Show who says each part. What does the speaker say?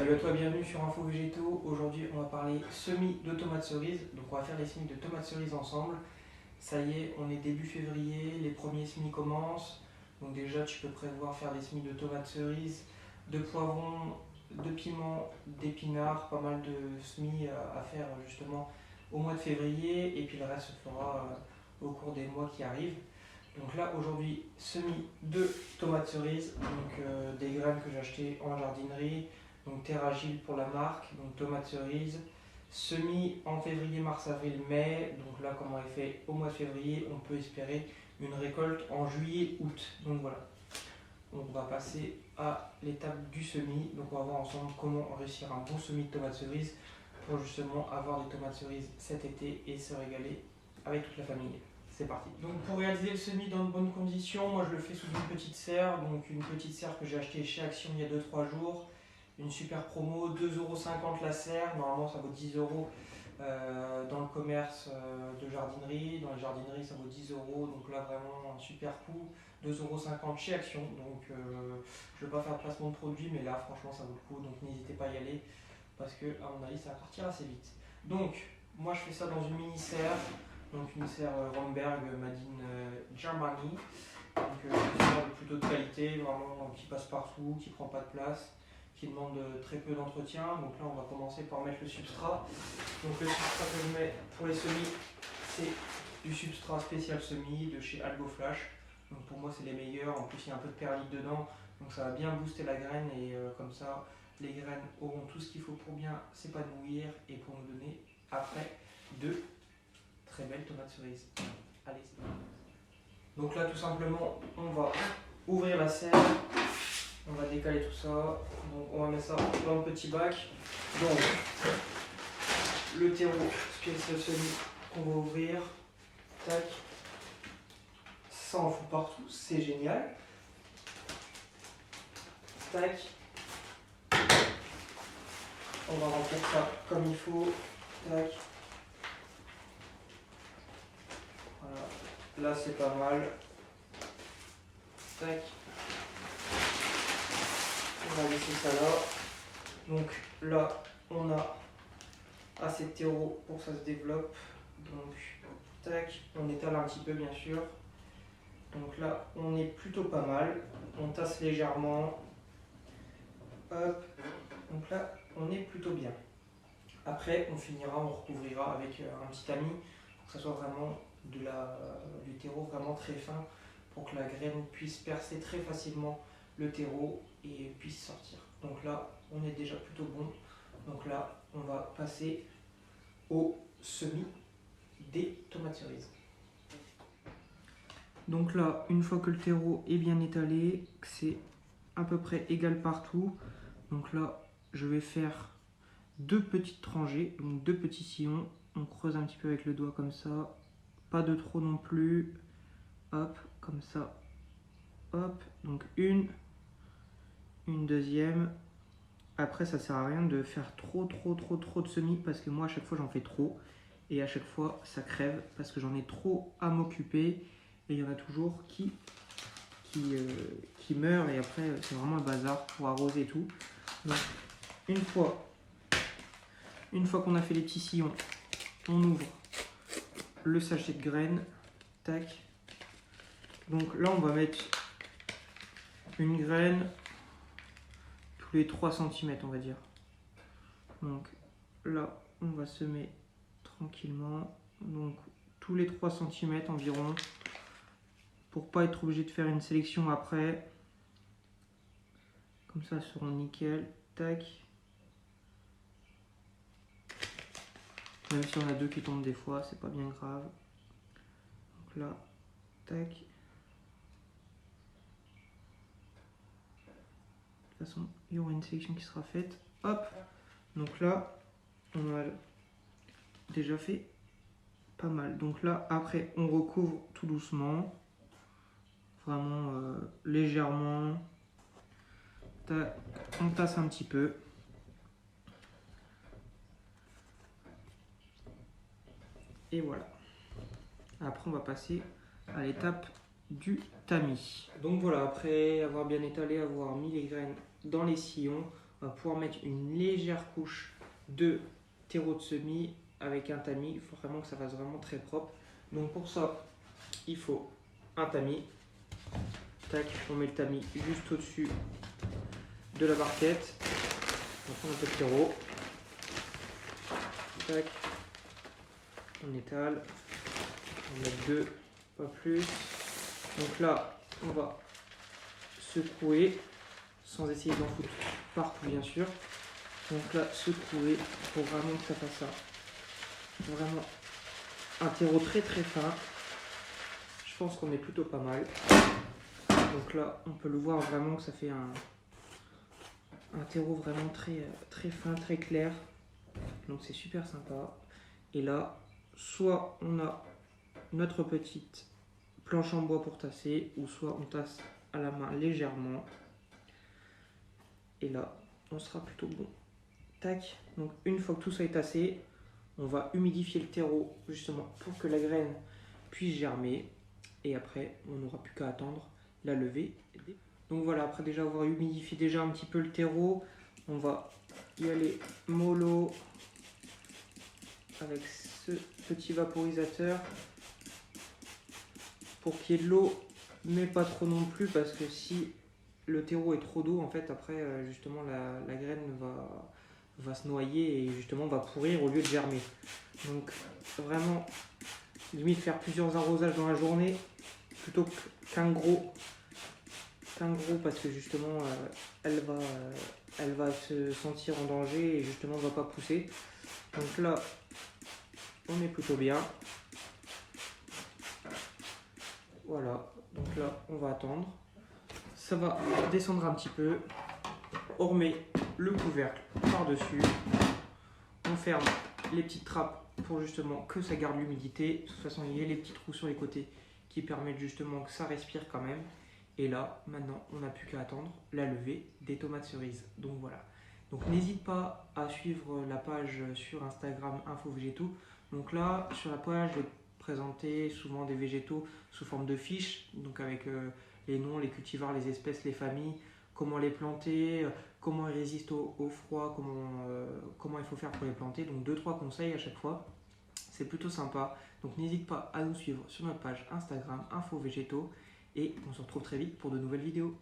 Speaker 1: Salut à toi, bienvenue sur Info Végétaux. Aujourd'hui, on va parler semis de tomates cerises. Donc, on va faire les semis de tomates cerises ensemble. Ça y est, on est début février, les premiers semis commencent. Donc, déjà, tu peux prévoir faire des semis de tomates cerises, de poivrons, de piments, d'épinards. Pas mal de semis à faire justement au mois de février. Et puis, le reste se fera au cours des mois qui arrivent. Donc là aujourd'hui semis de tomates cerises, donc des graines que j'ai achetées en jardinerie, donc Terre Agile pour la marque, donc tomates cerises, semis en février, mars, avril, mai. Donc là comme on est fait au mois de février, on peut espérer une récolte en juillet, août. Donc voilà. Donc on va passer à l'étape du semis. Donc on va voir ensemble comment réussir un bon semis de tomates cerises pour justement avoir des tomates cerises cet été et se régaler avec toute la famille. C'est parti. Donc pour réaliser le semis dans de bonnes conditions, moi je le fais sous une petite serre. Donc une petite serre que j'ai achetée chez Action il y a 2-3 jours. Une super promo, 2,50 € la serre. Normalement ça vaut 10 € dans le commerce de jardinerie. Dans les jardineries ça vaut 10 €. Donc là vraiment un super coup. 2,50 € chez Action. Donc je ne vais pas faire de placement de produit, mais là franchement ça vaut le coup. Donc n'hésitez pas à y aller parce que à mon avis ça va partir assez vite. Donc moi je fais ça dans une mini serre. Donc une serre Romberg Made in Germany. Donc une serre plutôt de qualité, vraiment qui passe partout, qui prend pas de place, qui demande très peu d'entretien. Donc là on va commencer par mettre le substrat. Donc le substrat que je mets pour les semis, c'est du substrat spécial semis de chez Algo Flash. Donc pour moi c'est les meilleurs, en plus il y a un peu de perlite dedans, donc ça va bien booster la graine et comme ça les graines auront tout ce qu'il faut pour bien s'épanouir et pour nous donner après de très belle tomate cerise. Allez, c'est parti. Donc là tout simplement on va ouvrir la serre, on va décaler tout ça, donc on va mettre ça dans le petit bac. Donc le terreau spécial semis qu'on va ouvrir, tac, ça en fout partout, c'est génial. Tac, on va remplir ça comme il faut, tac. Voilà, là c'est pas mal. Tac. On va laisser ça là. Donc là, on a assez de terreau pour que ça se développe. Donc, tac, on étale un petit peu bien sûr. Donc là, on est plutôt pas mal. On tasse légèrement. Hop. Donc là, on est plutôt bien. Après, on finira, on recouvrira avec un petit tamis pour que ça soit vraiment du terreau vraiment très fin pour que la graine puisse percer très facilement le terreau et puisse sortir. Donc là, on est déjà plutôt bon. Donc là, on va passer au semis des tomates cerises. Donc là, une fois que le terreau est bien étalé, que c'est à peu près égal partout, donc là, je vais faire deux petites rangées, donc deux petits sillons. On creuse un petit peu avec le doigt comme ça, pas de trop non plus. Hop, comme ça. Hop, donc une deuxième. Après, ça sert à rien de faire trop de semis parce que moi, à chaque fois, j'en fais trop. Et à chaque fois, ça crève parce que j'en ai trop à m'occuper. Et il y en a toujours qui meurent. Et après, c'est vraiment un bazar pour arroser et tout. Donc, une fois qu'on a fait les petits sillons, on ouvre le sachet de graines. Tac. Donc là, on va mettre une graine tous les 3 cm, on va dire. Donc là, on va semer tranquillement. Donc tous les 3 cm environ. Pour pas être obligé de faire une sélection après. Comme ça, elles seront nickel. Tac. Même si on a deux qui tombent des fois, c'est pas bien grave. Donc là, tac. De toute façon, il y aura une sélection qui sera faite. Hop. Donc là, on a déjà fait pas mal. Donc là, après, on recouvre tout doucement. Vraiment légèrement. On tasse un petit peu. Et voilà. Après, on va passer à l'étape du tamis. Donc voilà, après avoir bien étalé, avoir mis les graines dans les sillons, on va pouvoir mettre une légère couche de terreau de semis avec un tamis. Il faut vraiment que ça fasse vraiment très propre. Donc pour ça, il faut un tamis. Tac, on met le tamis juste au-dessus de la barquette. On prend un peu de terreau. Tac. On étale. On met 2, pas plus. Donc là, on va secouer, sans essayer d'en foutre partout bien sûr. Donc là, secouer pour vraiment que ça fasse ça. Vraiment un terreau très très fin. Je pense qu'on est plutôt pas mal. Donc là, on peut le voir vraiment que ça fait un terreau vraiment très, très fin, très clair. Donc c'est super sympa. Et là, soit on a notre petite planche en bois pour tasser, ou soit on tasse à la main légèrement. Et là, on sera plutôt bon. Tac. Donc une fois que tout ça est tassé, on va humidifier le terreau justement pour que la graine puisse germer. Et après, on n'aura plus qu'à attendre la levée. Donc voilà, après déjà avoir humidifié déjà un petit peu le terreau, on va y aller mollo avec ce petit vaporisateur pour qu'il y ait de l'eau, mais pas trop non plus, parce que si le terreau est trop d'eau, en fait après justement la graine va se noyer et justement va pourrir au lieu de germer. Donc vraiment limite faire plusieurs arrosages dans la journée plutôt qu'un gros, parce que justement elle va se sentir en danger et justement va pas pousser. Donc là on est plutôt bien. Voilà, donc là on va attendre. Ça va descendre un petit peu. On remet le couvercle par-dessus. On ferme les petites trappes pour justement que ça garde l'humidité. De toute façon, il y a les petits trous sur les côtés qui permettent justement que ça respire quand même. Et là, maintenant, on n'a plus qu'à attendre la levée des tomates cerises. Donc voilà. Donc n'hésite pas à suivre la page sur Instagram Info Végétaux. Donc là, sur la page, je vais te présenter souvent des végétaux sous forme de fiches. Donc avec les noms, les cultivars, les espèces, les familles, comment les planter, comment ils résistent au froid, comment il faut faire pour les planter. Donc 2-3 conseils à chaque fois. C'est plutôt sympa. Donc n'hésite pas à nous suivre sur notre page Instagram Info Végétaux. Et on se retrouve très vite pour de nouvelles vidéos.